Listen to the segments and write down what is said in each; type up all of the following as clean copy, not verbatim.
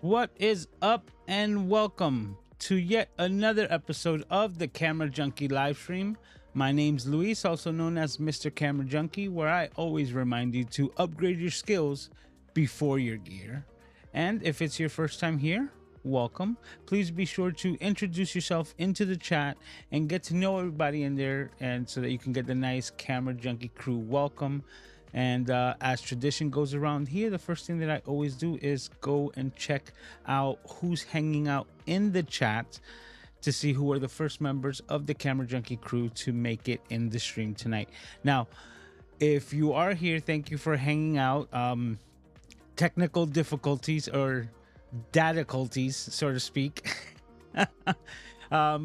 What is up, and welcome to yet another episode of the Camera Junkie live stream. My name's Luis, also known as Mr. Camera Junkie, where I always remind you to upgrade your skills before your gear. And if it's your first time here, welcome. Please be sure to introduce yourself into the chat and get to know everybody in there, and so that you can get the nice Camera Junkie crew welcome. And as tradition goes around here, the first thing that I always do is go and check out who's hanging out in the chat to see who are the first members of the Camera Junkie crew to make it in the stream tonight. Now, if you are here, thank you for hanging out. Technical difficulties or dataculties, so to speak. But I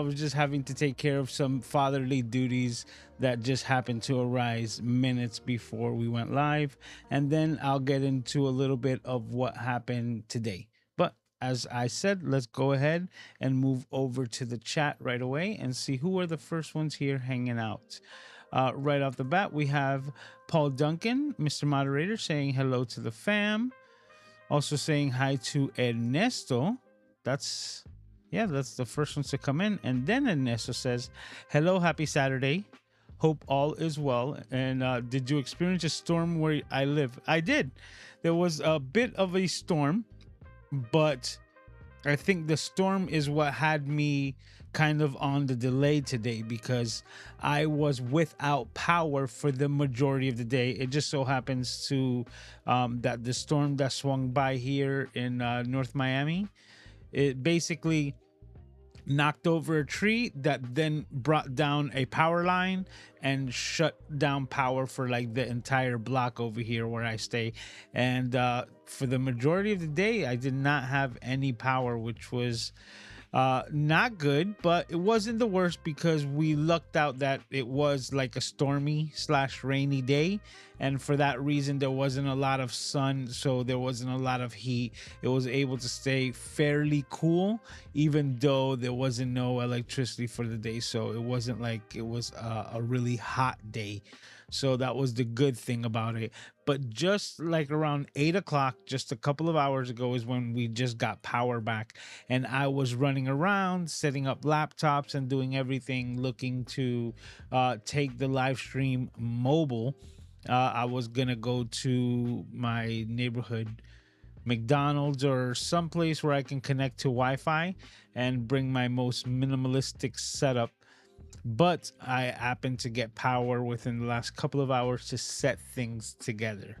was just having to take care of some fatherly duties that just happened to arise minutes before we went live, and then I'll get into a little bit of what happened today. But as I said, let's go ahead and move over to the chat right away and see who are the first ones here hanging out. Right off the bat, we have Paul Duncan, Mr. Moderator, saying hello to the fam. Also saying hi to Ernesto. That's the first ones to come in. And then Ernesto says, hello, happy Saturday. Hope all is well. And did you experience a storm where I live? I did. There was a bit of a storm, but I think the storm is what had me kind of on the delay today, because I was without power for the majority of the day. It just so happens to that the storm that swung by here in North Miami, it basically knocked over a tree that then brought down a power line and shut down power for like the entire block over here where I stay. And for the majority of the day, I did not have any power, which was not good, but it wasn't the worst because we lucked out that it was like a stormy / rainy day, and for that reason there wasn't a lot of sun, so there wasn't a lot of heat. It was able to stay fairly cool even though there wasn't no electricity for the day, so it wasn't like it was a really hot day. So that was the good thing about it. But just like around 8 o'clock, just a couple of hours ago, is when we just got power back. And I was running around, setting up laptops and doing everything, looking to take the live stream mobile. I was going to go to my neighborhood McDonald's or someplace where I can connect to Wi-Fi and bring my most minimalistic setup. But I happened to get power within the last couple of hours to set things together.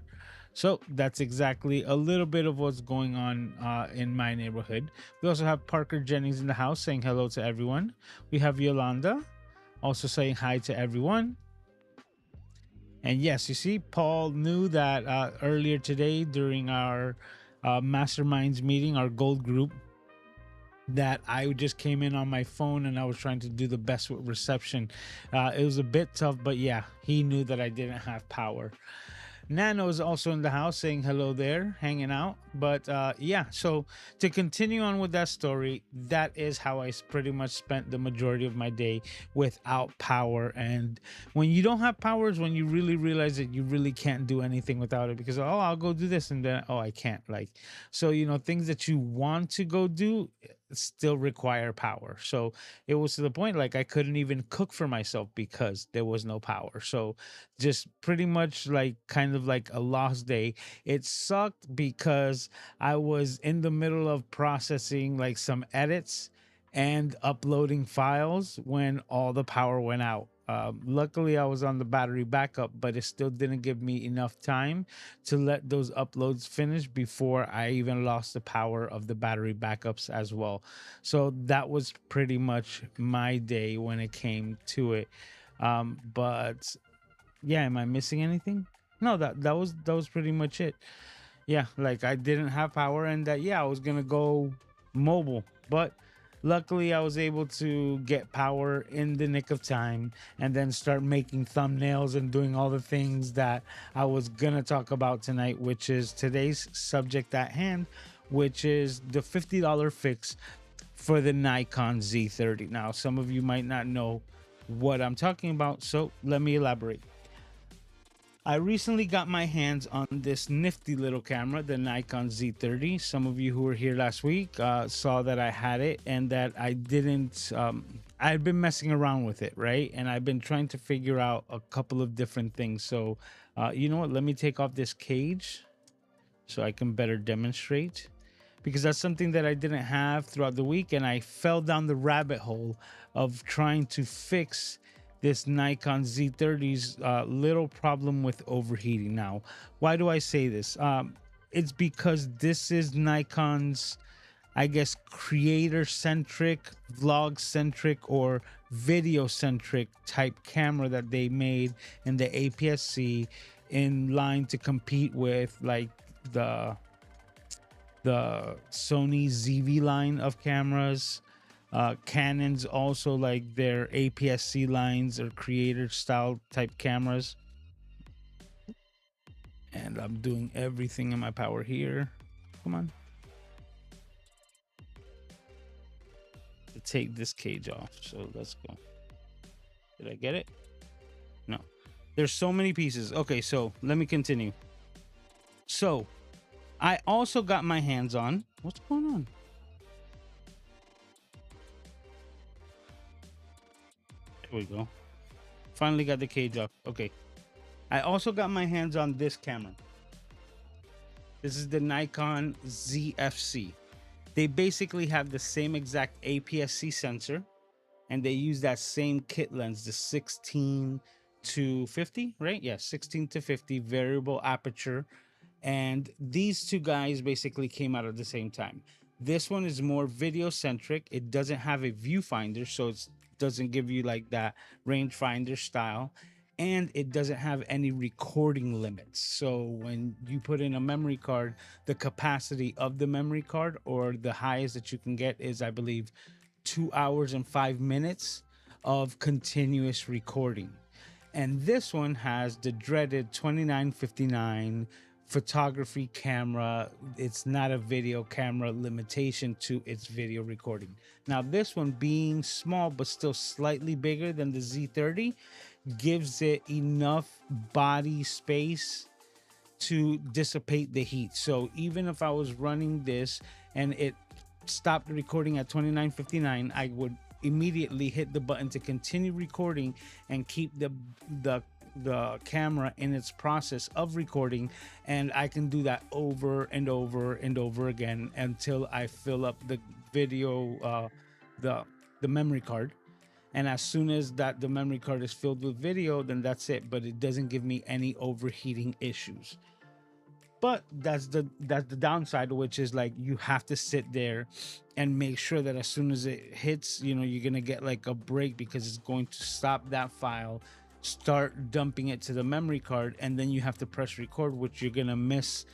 So that's exactly a little bit of what's going on in my neighborhood. We also have Parker Jennings in the house saying hello to everyone. We have Yolanda also saying hi to everyone. And yes, you see, Paul knew that earlier today during our masterminds meeting, our gold group, that I just came in on my phone and I was trying to do the best with reception. It was a bit tough, but yeah, he knew that I didn't have power. Nano is also in the house saying hello there, hanging out. But yeah, so to continue on with that story, that is how I pretty much spent the majority of my day without power. And when you don't have power is when you really realize that you really can't do anything without it, because I'll go do this and then I can't. Like, so things that you want to go do still require power. So it was to the point like I couldn't even cook for myself because there was no power. So just pretty much like kind of like a lost day. It sucked because I was in the middle of processing like some edits and uploading files when all the power went out. Luckily, I was on the battery backup, but it still didn't give me enough time to let those uploads finish before I even lost the power of the battery backups as well. So that was pretty much my day when it came to it. But yeah, am I missing anything? No, that was pretty much it. Yeah, like I didn't have power, and that I was gonna go mobile, but luckily I was able to get power in the nick of time and then start making thumbnails and doing all the things that I was gonna talk about tonight, which is today's subject at hand, which is the $50 fix for the Nikon Z30. Now, some of you might not know what I'm talking about, so let me elaborate. I recently got my hands on this nifty little camera, the Nikon Z30. Some of you who were here last week saw that I had it and that I didn't. I've been messing around with it, right? And I've been trying to figure out a couple of different things. So, you know what? Let me take off this cage so I can better demonstrate, because that's something that I didn't have throughout the week, and I fell down the rabbit hole of trying to fix this Nikon Z30's little problem with overheating. Now, why do I say this? It's because this is Nikon's, I guess, creator centric, vlog centric, or video centric type camera that they made in the APS-C, in line to compete with like the Sony ZV line of cameras. Canon's also like their APS-C lines or creator style type cameras. And I'm doing everything in my power here. Come on. To take this cage off. So let's go. Did I get it? No. There's so many pieces. Okay, so let me continue. So I also got my hands on. What's going on? There we go. Finally got the cage off. Okay. I also got my hands on this camera. This is the Nikon ZFC. They basically have the same exact APS-C sensor, and they use that same kit lens, the 16 to 50, right? Yeah, 16 to 50 variable aperture. And these two guys basically came out at the same time. This one is more video centric. It doesn't have a viewfinder, so it doesn't give you like that rangefinder style. And it doesn't have any recording limits. So when you put in a memory card, the capacity of the memory card, or the highest that you can get, is, I believe, 2 hours and 5 minutes of continuous recording. And this one has the dreaded 2959 photography camera. It's not a video camera limitation to its video recording. Now, this one, being small but still slightly bigger than the Z30, gives it enough body space to dissipate the heat. So even if I was running this and it stopped recording at 2959, I would immediately hit the button to continue recording and keep the camera in its process of recording, and I can do that over and over and over again until I fill up the video the memory card. And as soon as that the memory card is filled with video, then that's it. But it doesn't give me any overheating issues. But that's the downside, which is like you have to sit there and make sure that as soon as it hits, you're gonna get like a break, because it's going to stop that file, start dumping it to the memory card, and then you have to press record, which you're gonna miss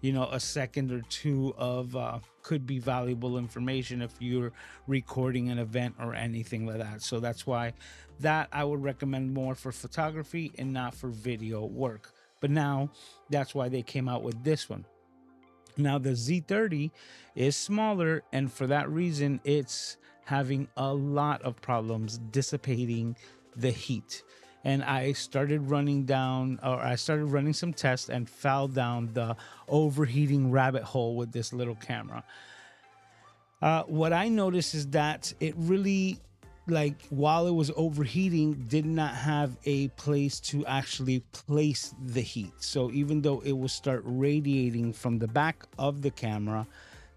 a second or two of could be valuable information if you're recording an event or anything like that. So that's why that I would recommend more for photography and not for video work. But now that's why they came out with this one. Now the Z30 is smaller, and for that reason it's having a lot of problems dissipating the heat. And I started running some tests and fell down the overheating rabbit hole with this little camera. What I noticed is that it really, like, while it was overheating, did not have a place to actually place the heat. So even though it would start radiating from the back of the camera,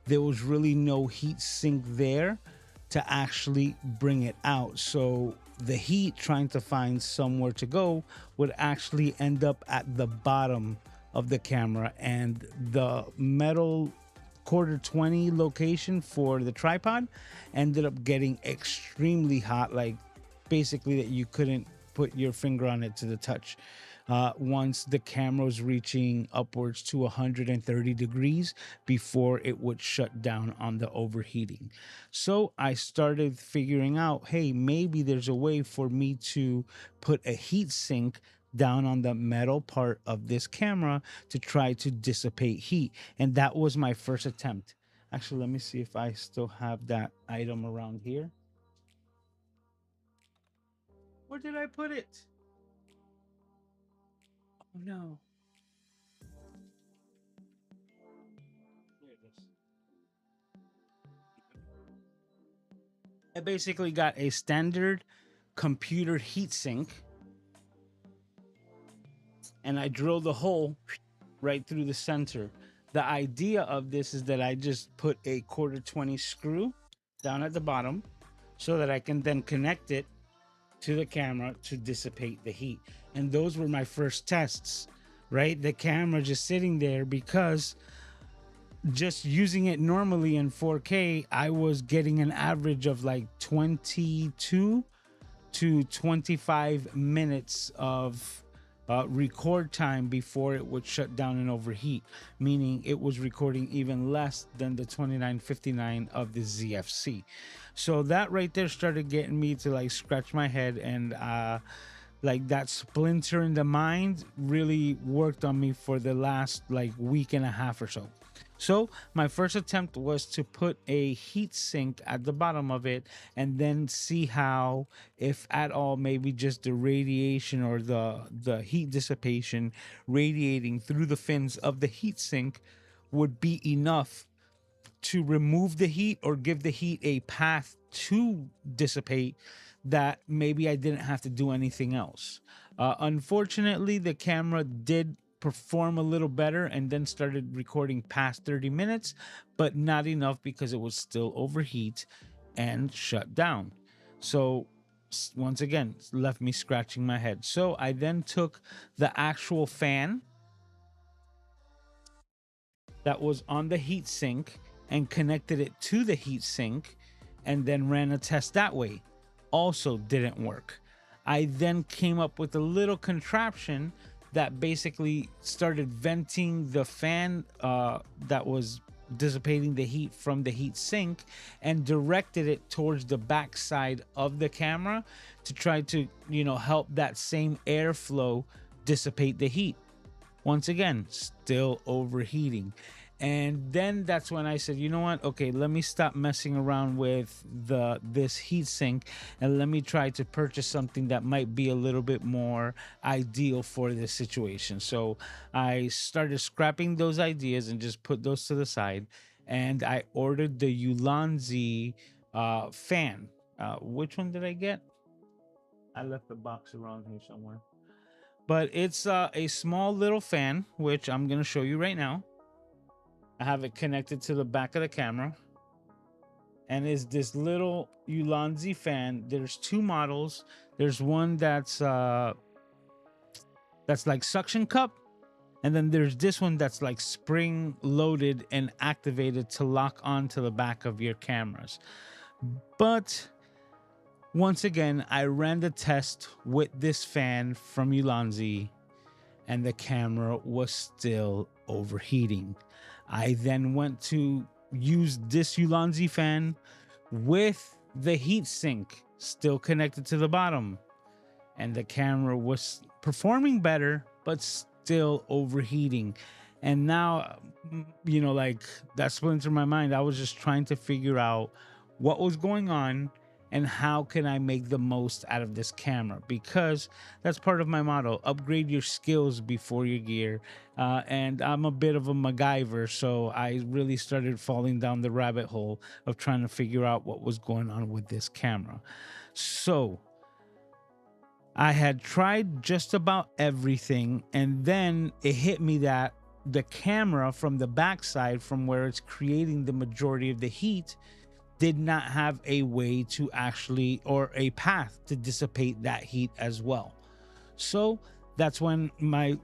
there was really no heat sink there to actually bring it out. So the heat trying to find somewhere to go would actually end up at the bottom of the camera, and the metal quarter 20 location for the tripod ended up getting extremely hot, like basically that you couldn't put your finger on it to the touch. Once the camera was reaching upwards to 130 degrees before it would shut down on the overheating. So I started figuring out, hey, maybe there's a way for me to put a heat sink down on the metal part of this camera to try to dissipate heat. And that was my first attempt. Actually, let me see if I still have that item around here. Where did I put it? Oh no. There it is. I basically got a standard computer heatsink, and I drilled a hole right through the center. The idea of this is that I just put a quarter 20 screw down at the bottom so that I can then connect it to the camera to dissipate the heat. And those were my first tests, right? The camera just sitting there, because just using it normally in 4K, I was getting an average of like 22 to 25 minutes of record time before it would shut down and overheat, meaning it was recording even less than the 2959 of the ZFC. So that right there started getting me to like scratch my head, and like that splinter in the mind really worked on me for the last like week and a half or so. So my first attempt was to put a heat sink at the bottom of it, and then see how, if at all, maybe just the radiation or the heat dissipation radiating through the fins of the heat sink would be enough to remove the heat or give the heat a path to dissipate, that maybe I didn't have to do anything else. Unfortunately, the camera did perform a little better and then started recording past 30 minutes, but not enough because it was still overheat and shut down. So once again, left me scratching my head. So I then took the actual fan that was on the heat sink and connected it to the heat sink, and then ran a test that way. Also didn't work. I then came up with a little contraption that basically started venting the fan that was dissipating the heat from the heat sink, and directed it towards the back side of the camera to try to, help that same airflow dissipate the heat. Once again, still overheating. And then that's when I said, you know what? Okay, let me stop messing around with this heat sink, and let me try to purchase something that might be a little bit more ideal for this situation. So I started scrapping those ideas and just put those to the side. And I ordered the Ulanzi fan. Which one did I get? I left the box around here somewhere. But it's a small little fan, which I'm going to show you right now. I have it connected to the back of the camera, and is this little Ulanzi fan. There's two models. There's one that's like suction cup, and then there's this one that's like spring loaded and activated to lock onto the back of your cameras. But once again, I ran the test with this fan from Ulanzi, and the camera was still overheating. I then went to use this Ulanzi fan with the heat sink still connected to the bottom, and the camera was performing better, but still overheating. And now, like that splintered my mind. I was just trying to figure out what was going on and how can I make the most out of this camera, because that's part of my motto: upgrade your skills before your gear. And I'm a bit of a MacGyver, so I really started falling down the rabbit hole of trying to figure out what was going on with this camera. So I had tried just about everything, and then it hit me that the camera from the backside, from where it's creating the majority of the heat, did not have a way to actually, or a path to dissipate that heat as well. So that's when my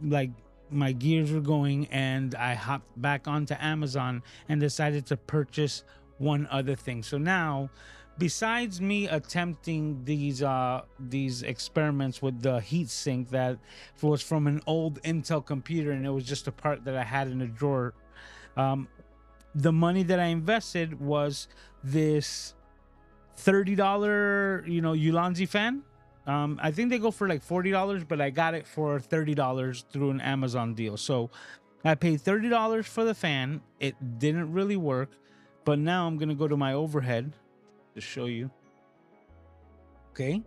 gears were going, and I hopped back onto Amazon and decided to purchase one other thing. So now, besides me attempting these experiments with the heat sink that was from an old Intel computer, and it was just a part that I had in a drawer, the money that I invested was this $30, Ulanzi fan. I think they go for like $40, but I got it for $30 through an Amazon deal. So I paid $30 for the fan. It didn't really work, but now I'm gonna go to my overhead to show you. Okay,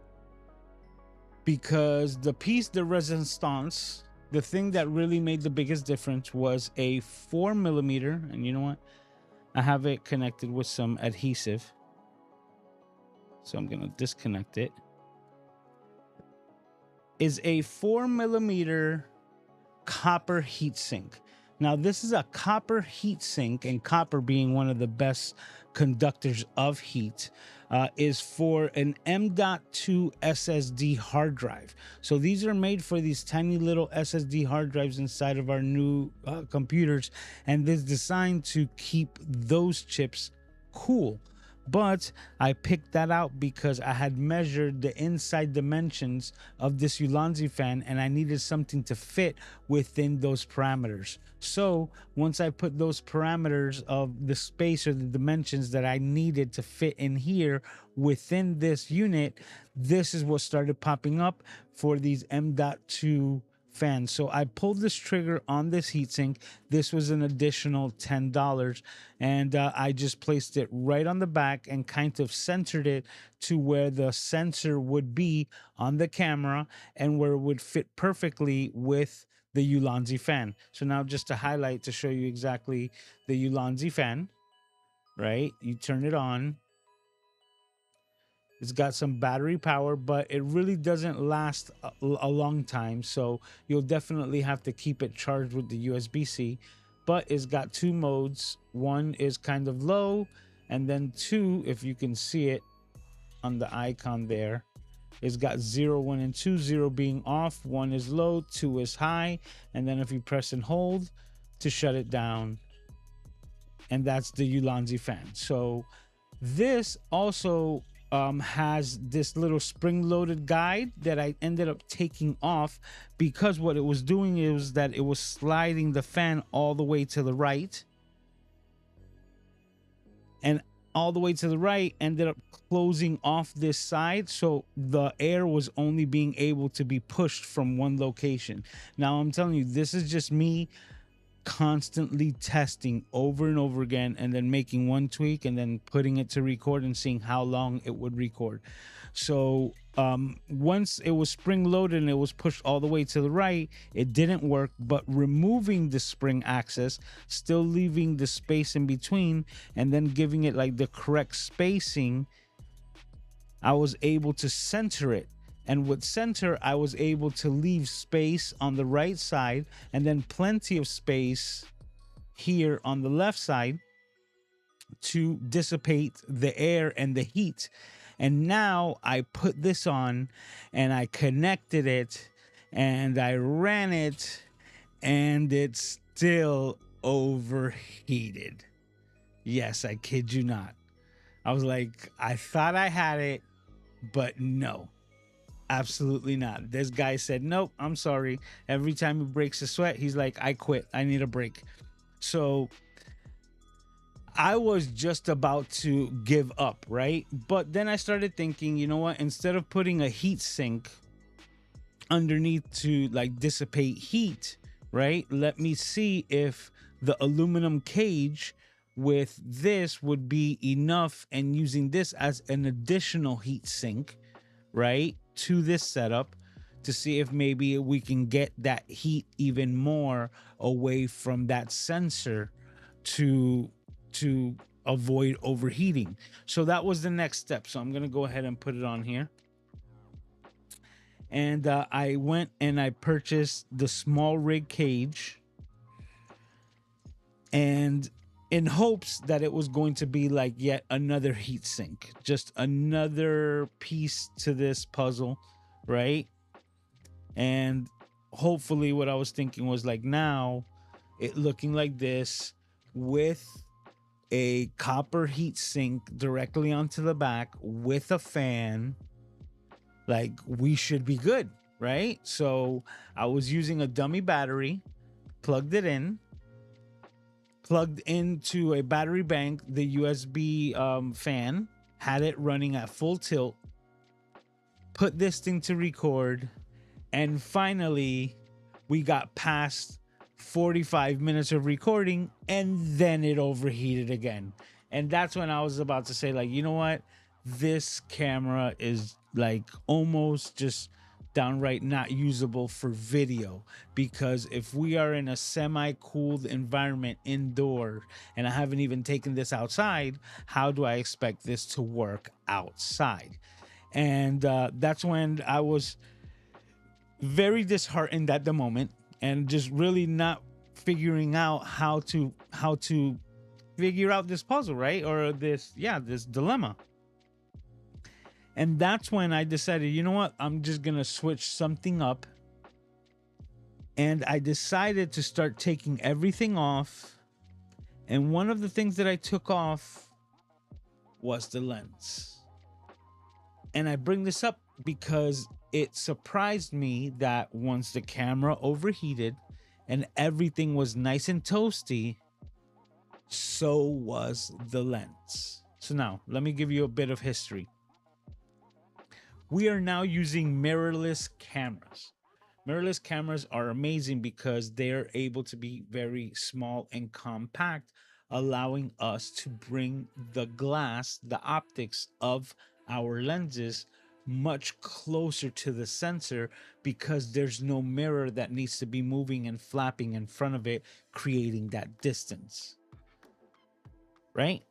because the piece de resistance the thing that really made the biggest difference was a 4 millimeter. And you know what? I have it connected with some adhesive. So I'm going to disconnect it. Is a 4 millimeter copper heatsink. Now, this is a copper heatsink, and copper being one of the best conductors of heat, is for an M.2 SSD hard drive. So these are made for these tiny little SSD hard drives inside of our new computers, and this is designed to keep those chips cool. But I picked that out because I had measured the inside dimensions of this Ulanzi fan, and I needed something to fit within those parameters. So once I put those parameters of the space or the dimensions that I needed to fit in here within this unit, this is what started popping up for these M.2 fans. So I pulled this trigger on this heatsink. This was an additional $10, and I just placed it right on the back and kind of centered it to where the sensor would be on the camera and where it would fit perfectly with the Ulanzi fan. So now, just to highlight, to show you exactly the Ulanzi fan, right? You turn it on. It's got some battery power, but it really doesn't last a long time. So you'll definitely have to keep it charged with the USB-C. But it's got two modes. One is kind of low, and then two, if you can see it on the icon there, it's got 0, 1, and 2. 0 being off, 1 is low, 2 is high. And then if you press and hold to shut it down, and that's the Ulanzi fan. So this also has this little spring-loaded guide that I ended up taking off, because what it was doing is that it was sliding the fan all the way to the right, and all the way to the right ended up closing off this side, so the air was only being able to be pushed from one location. Now, I'm telling you, this is just me constantly testing over and over again, and then making one tweak and then putting it to record and seeing how long it would record. So once it was spring loaded and it was pushed all the way to the right, it didn't work. But removing the spring axis, still leaving the space in between, and then giving it like the correct spacing, I was able to center it. And with center, I was able to leave space on the right side, and then plenty of space here on the left side to dissipate the air and the heat. And now I put this on and I connected it and I ran it, and it's still overheated. Yes, I kid you not. I was like, I thought I had it, but no, absolutely not. This guy said, nope, I'm sorry. Every time he breaks a sweat, he's like, I quit. I need a break. So I was just about to give up, right? But then I started thinking, you know what? Instead of putting a heat sink underneath to like dissipate heat, right? Let me see if the aluminum cage with this would be enough, and using this as an additional heat sink, right, to this setup, to see if maybe we can get that heat even more away from that sensor to avoid overheating. So that was the next step. So I'm going to go ahead and put it on here. And I went and I purchased the small rig cage, and in hopes that it was going to be like yet another heat sink, just another piece to this puzzle, right? And hopefully what I was thinking was like, now it looking like this with a copper heat sink directly onto the back with a fan, like we should be good, right? So I was using a dummy battery, plugged it in, plugged into a battery bank, the USB fan, had it running at full tilt, put this thing to record, and finally we got past 45 minutes of recording, and then it overheated again. And that's when I was about to say, like, you know what? This camera is like almost just downright not usable for video, because if we are in a semi-cooled environment indoor and I haven't even taken this outside, how do I expect this to work outside? And that's when I was very disheartened at the moment, and just really not figuring out how to figure out this puzzle, right? Or this dilemma. And that's when I decided, you know what, I'm just gonna switch something up. And I decided to start taking everything off. And one of the things that I took off was the lens. And I bring this up because it surprised me that once the camera overheated and everything was nice and toasty, so was the lens. So now, let me give you a bit of history. We are now using mirrorless cameras. Mirrorless cameras are amazing because they are able to be very small and compact, allowing us to bring the glass, the optics of our lenses much closer to the sensor, because there's no mirror that needs to be moving and flapping in front of it, creating that distance. Right?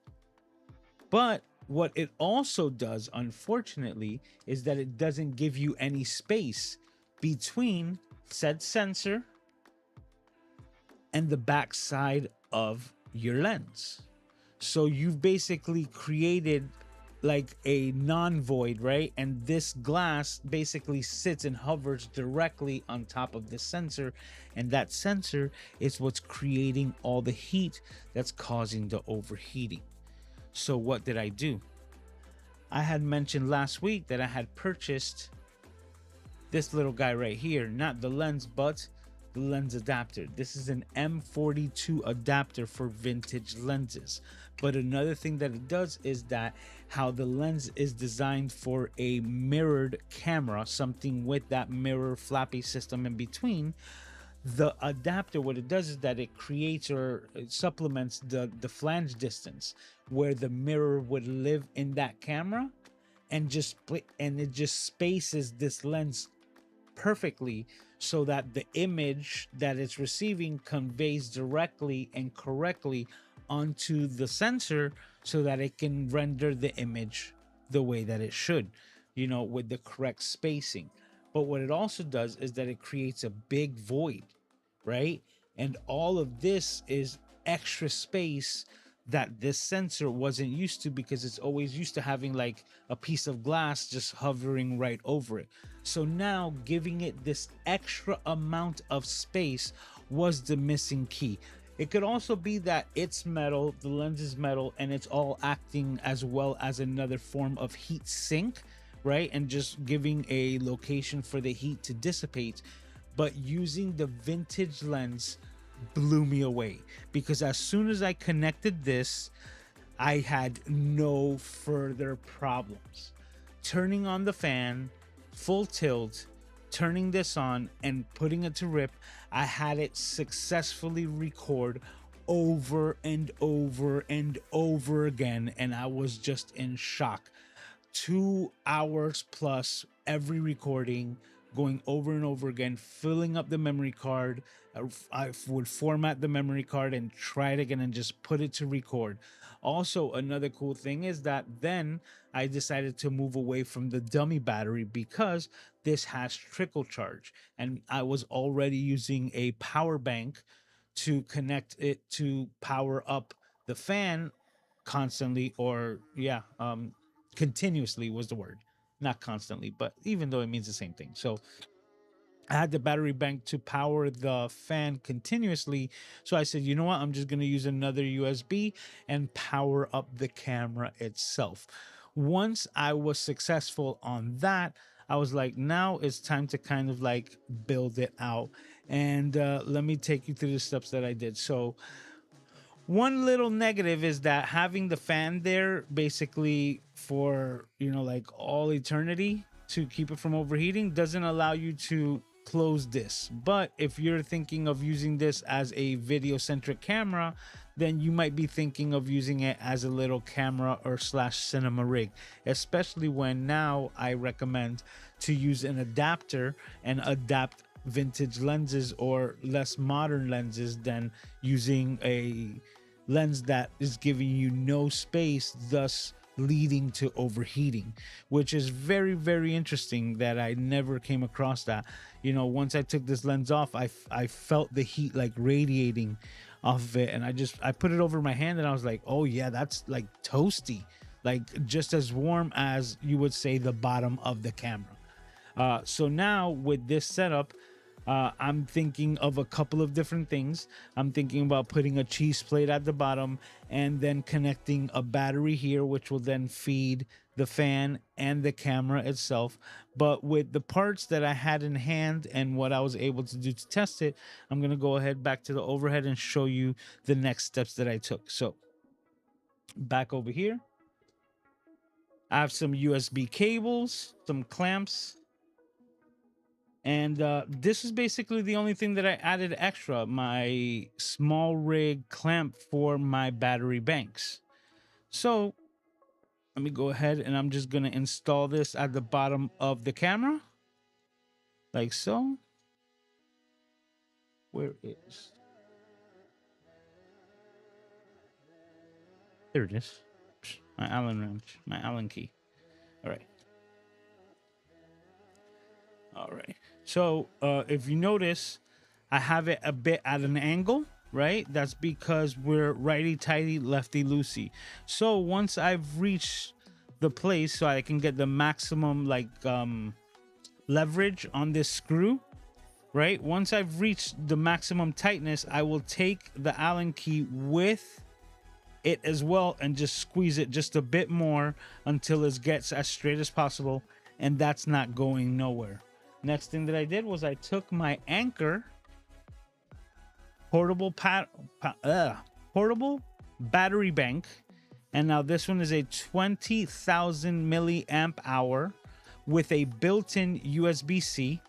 But what it also does, unfortunately, is that it doesn't give you any space between said sensor and the backside of your lens. So you've basically created like a non-void, right? And this glass basically sits and hovers directly on top of the sensor, and that sensor is what's creating all the heat that's causing the overheating. So what did I do? I had mentioned last week that I had purchased this little guy right here, not the lens, but the lens adapter. This is an M42 adapter for vintage lenses. But another thing that it does is that how the lens is designed for a mirrored camera, something with that mirror flappy system in between. The adapter, what it does is that it creates or supplements the flange distance where the mirror would live in that camera, and it just spaces this lens perfectly so that the image that it's receiving conveys directly and correctly onto the sensor, so that it can render the image the way that it should, with the correct spacing. But what it also does is that it creates a big void, right? And all of this is extra space that this sensor wasn't used to, because it's always used to having like a piece of glass just hovering right over it. So now giving it this extra amount of space was the missing key. It could also be that it's metal, the lens is metal, and it's all acting as well as another form of heat sink, right? And just giving a location for the heat to dissipate. But using the vintage lens blew me away, because as soon as I connected this, I had no further problems. Turning on the fan, full tilt, turning this on and putting it to rip, I had it successfully record over and over and over again, and I was just in shock. 2 hours plus every recording, going over and over again, filling up the memory card. I would format the memory card and try it again and just put it to record. Also, another cool thing is that then I decided to move away from the dummy battery, because this has trickle charge, and I was already using a power bank to connect it to power up the fan constantly, or continuously was the word, not constantly, but even though it means the same thing. So I had the battery bank to power the fan continuously. So I said, you know what, I'm just going to use another USB and power up the camera itself. Once I was successful on that, I was like, now it's time to kind of like build it out. And let me take you through the steps that I did. So one little negative is that having the fan there basically for, like all eternity to keep it from overheating doesn't allow you to close this. But if you're thinking of using this as a video centric camera, then you might be thinking of using it as a little camera or slash cinema rig, especially when now I recommend to use an adapter and adapt vintage lenses or less modern lenses than using a lens that is giving you no space, thus leading to overheating, which is very, very interesting that I never came across that. You know, once I took this lens off, I felt the heat like radiating off of it, and I put it over my hand and I was like, oh yeah, that's like toasty, like just as warm as you would say the bottom of the camera. So now with this setup, I'm thinking of a couple of different things. I'm thinking about putting a cheese plate at the bottom and then connecting a battery here, which will then feed the fan and the camera itself. But with the parts that I had in hand and what I was able to do to test it, I'm going to go ahead back to the overhead and show you the next steps that I took. So back over here, I have some USB cables, some clamps, and this is basically the only thing that I added extra, my small rig clamp for my battery banks. So let me go ahead and I'm just going to install this at the bottom of the camera, like so. Where is... There it is. My Allen wrench, my Allen key. All right. All right. So if you notice, I have it a bit at an angle, right? That's because we're righty-tighty, lefty-loosey. So once I've reached the place so I can get the maximum like leverage on this screw, right? Once I've reached the maximum tightness, I will take the Allen key with it as well and just squeeze it just a bit more until it gets as straight as possible, and that's not going nowhere. Next thing that I did was I took my Anker portable battery bank, and now this one is a 20,000 milliamp hour with a built-in USB-C.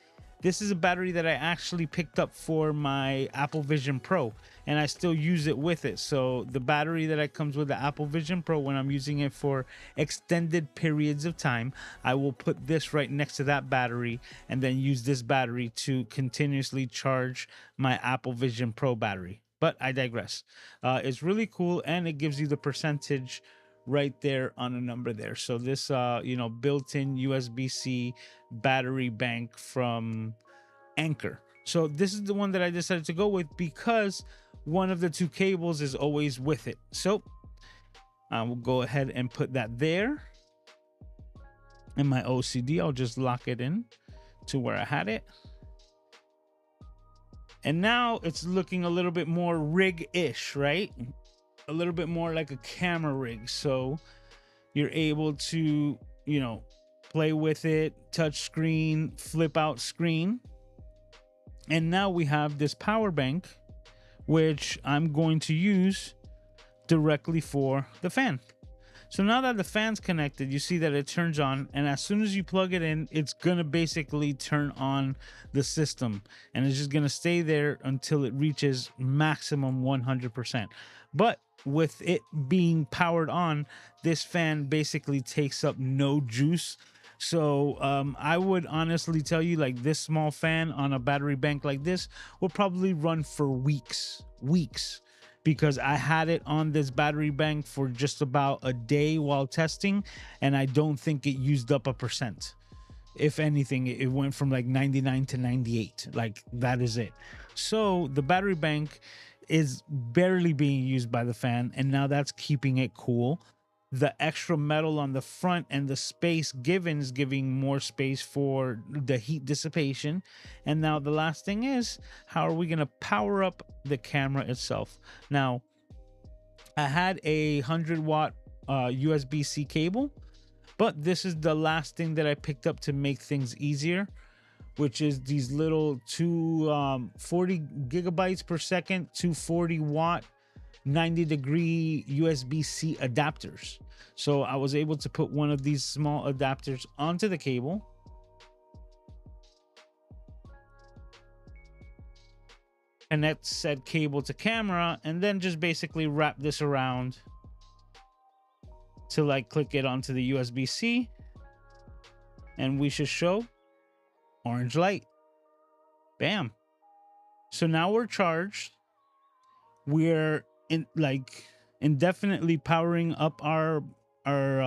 This is a battery that I actually picked up for my Apple Vision Pro, and I still use it with it. So the battery that comes with the Apple Vision Pro, when I'm using it for extended periods of time, I will put this right next to that battery and then use this battery to continuously charge my Apple Vision Pro battery. But I digress. It's really cool, and it gives you the percentage right there on a number there. So this built-in USB-C battery bank from Anker. So this is the one that I decided to go with because one of the two cables is always with it. So I will go ahead and put that there. In my OCD, I'll just lock it in to where I had it. And now it's looking a little bit more rig-ish, right? A little bit more like a camera rig. So you're able to, play with it, touch screen, flip out screen. And now we have this power bank, which I'm going to use directly for the fan. So now that the fan's connected, you see that it turns on, and as soon as you plug it in, it's gonna basically turn on the system, and it's just gonna stay there until it reaches maximum 100%. But with it being powered on, this fan basically takes up no juice. So I would honestly tell you, like, this small fan on a battery bank like this will probably run for weeks, because I had it on this battery bank for just about a day while testing, and I don't think it used up 1%. If anything, it went from like 99 to 98. Like, that is it. So the battery bank is barely being used by the fan, and now that's keeping it cool. The extra metal on the front and the space given is giving more space for the heat dissipation. And now the last thing is, how are we going to power up the camera itself? Now, I had a 100-watt USB-C cable, but this is the last thing that I picked up to make things easier, which is these little 40 gigabytes per second, 240-watt 90-degree USB-C adapters. So I was able to put one of these small adapters onto the cable. connect said cable to camera, and then just basically wrap this around to like click it onto the USB-C, and we should show orange light. Bam. So now we're charged. We're in like indefinitely powering up our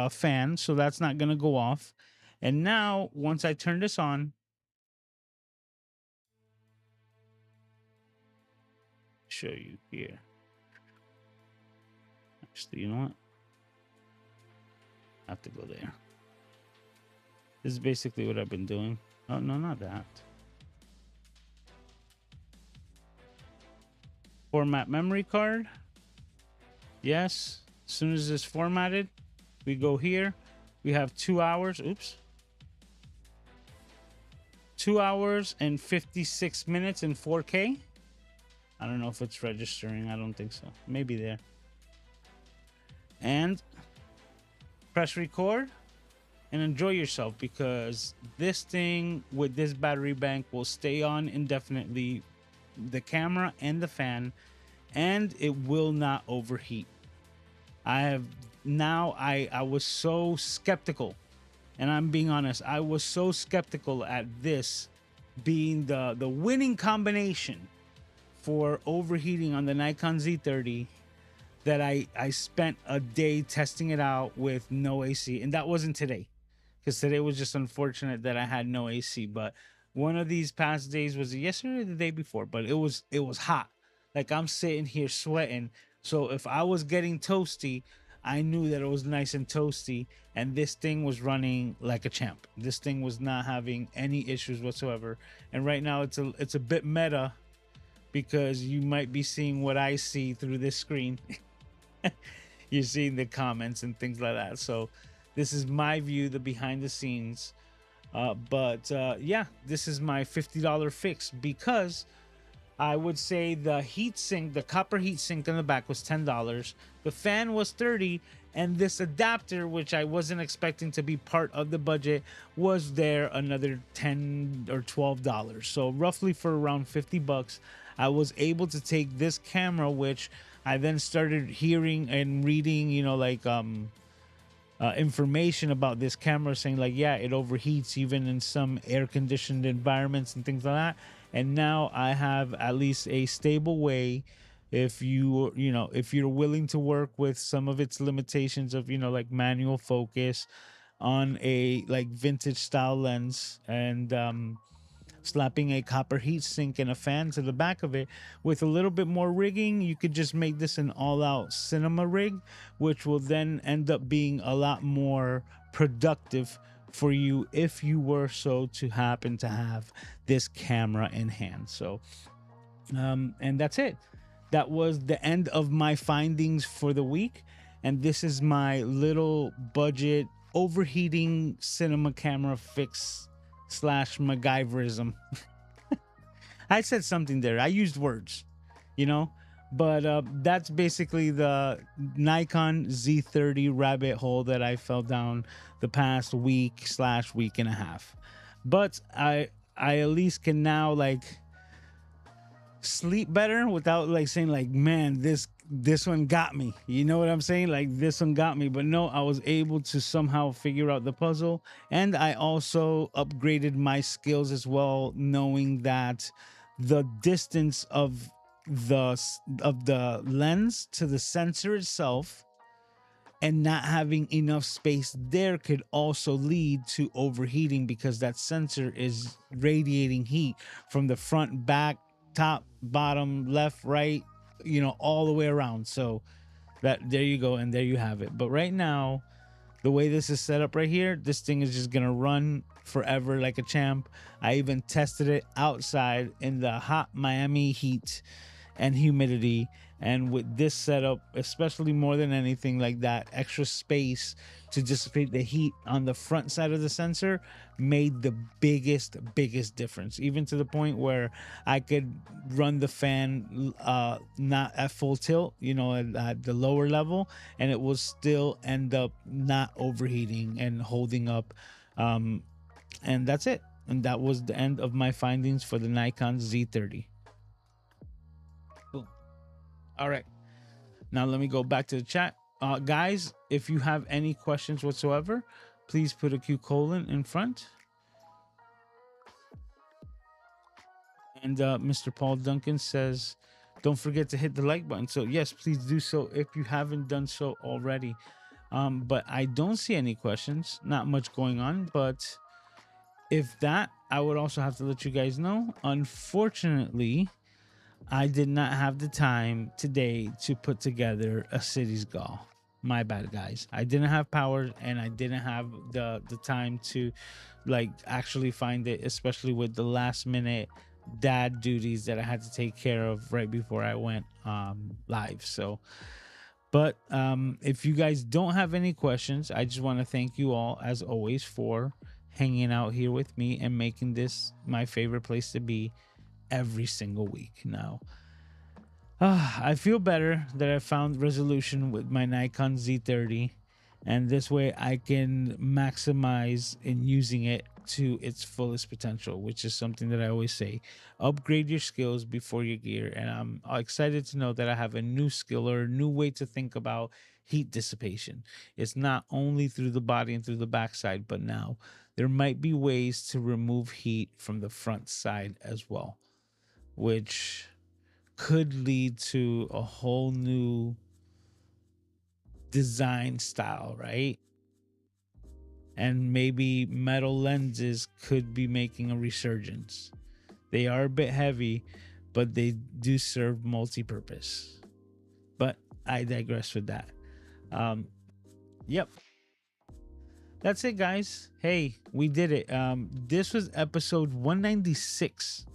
fan, so that's not gonna go off. And now once I turn this on, show you here. Actually, you know what? I have to go there. This is basically what I've been doing. Oh no, not that. Format memory card. Yes. As soon as it's formatted, we go here. We have 2 hours. Oops. 2 hours and 56 minutes in 4K. I don't know if it's registering. I don't think so. Maybe there. And press record and enjoy yourself, because this thing with this battery bank will stay on indefinitely, the camera and the fan, and it will not overheat. I was so skeptical, and I'm being honest, I was so skeptical at this being the winning combination for overheating on the Nikon Z30 that I spent a day testing it out with no AC. And that wasn't today, because today was just unfortunate that I had no AC. But one of these past days, was it yesterday or the day before? But it was hot. Like, I'm sitting here sweating. So if I was getting toasty, I knew that it was nice and toasty, and this thing was running like a champ. This thing was not having any issues whatsoever. And right now it's a bit meta, because you might be seeing what I see through this screen. You're seeing the comments and things like that. So this is my view, the behind the scenes. But yeah, this is my $50 fix, because I would say the heat sink, the copper heat sink in the back was $10. The fan was $30, and this adapter, which I wasn't expecting to be part of the budget, was there another $10 or $12. So roughly for around $50, I was able to take this camera, which I then started hearing and reading, information about this camera, saying like, yeah, it overheats even in some air conditioned environments and things like that. And now I have at least a stable way, if you're willing to work with some of its limitations of, like manual focus on a like vintage style lens, and slapping a copper heat sink and a fan to the back of it. With a little bit more rigging, you could just make this an all-out cinema rig, which will then end up being a lot more productive for you if you were so to happen to have this camera in hand. So and that's it. That was the end of my findings for the week, and this is my little budget overheating cinema camera fix slash MacGyverism. I said something there. I used words, but that's basically the Nikon Z30 rabbit hole that I fell down the past week slash week and a half. But I at least can now like sleep better without like saying like, man, this one got me, you know what I'm saying, like this one got me. But no, I was able to somehow figure out the puzzle, and I also upgraded my skills as well, knowing that the distance of the lens to the sensor itself and not having enough space there could also lead to overheating, because that sensor is radiating heat from the front, back, top, bottom, left, right, all the way around. So that, there you go, and there you have it. But right now, the way this is set up right here, this thing is just gonna run forever like a champ. I even tested it outside in the hot Miami heat and humidity, and with this setup, especially more than anything, like that extra space to dissipate the heat on the front side of the sensor made the biggest difference, even to the point where I could run the fan not at full tilt, at the lower level, and it will still end up not overheating and holding up. And that's it. And that was the end of my findings for the Nikon Z30. All right. Now let me go back to the chat. Guys, if you have any questions whatsoever, please put a Q colon in front. And Mr. Paul Duncan says, don't forget to hit the like button. So yes, please do so if you haven't done so already. But I don't see any questions. Not much going on. But if that, I would also have to let you guys know. Unfortunately, I did not have the time today to put together a cities gall. My bad, guys. I didn't have power and I didn't have the time to like actually find it, especially with the last minute dad duties that I had to take care of right before I went live. So but if you guys don't have any questions, I just want to thank you all, as always, for hanging out here with me and making this my favorite place to be every single week. Now, I feel better that I found resolution with my Nikon Z30, and this way I can maximize in using it to its fullest potential, which is something that I always say: upgrade your skills before your gear. And I'm excited to know that I have a new skill or a new way to think about heat dissipation. It's not only through the body and through the backside, but now there might be ways to remove heat from the front side as well, which could lead to a whole new design style, right? And maybe metal lenses could be making a resurgence. They are a bit heavy, but they do serve multi-purpose. But I digress with that. Yep. That's it, guys. Hey, we did it. This was episode 196.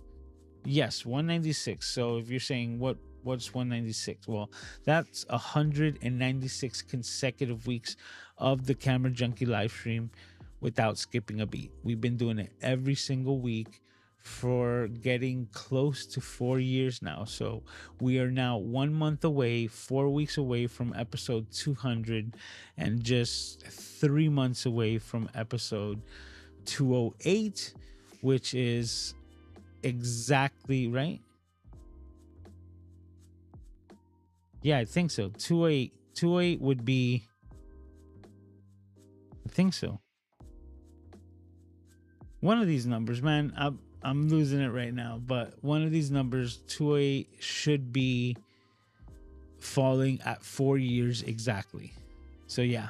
Yes, 196. So if you're saying what's 196? Well, that's 196 consecutive weeks of the Camera Junkie live stream without skipping a beat. We've been doing it every single week for getting close to 4 years now. So we are now 1 month away, 4 weeks away from episode 200, and just 3 months away from episode 208, which is exactly right. Yeah, I think so. 208 would be, I think so. One of these numbers, man, I'm losing it right now, but one of these numbers, 208, should be falling at 4 years exactly. So yeah,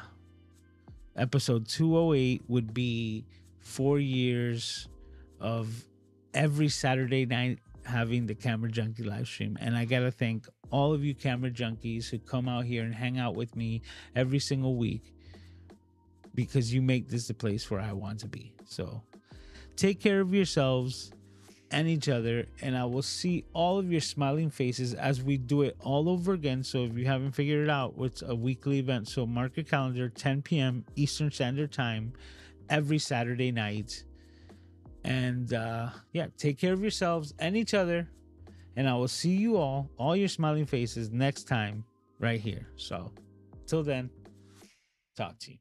episode 208 would be 4 years of every Saturday night having the Camera Junkie live stream. And I gotta thank all of you camera junkies who come out here and hang out with me every single week, because you make this the place where I want to be. So take care of yourselves and each other, and I will see all of your smiling faces as we do it all over again. So if you haven't figured it out, it's a weekly event. So mark your calendar, 10 p.m. Eastern Standard Time every Saturday night. And yeah, take care of yourselves and each other, and I will see you all your smiling faces next time right here. So till then, talk to you.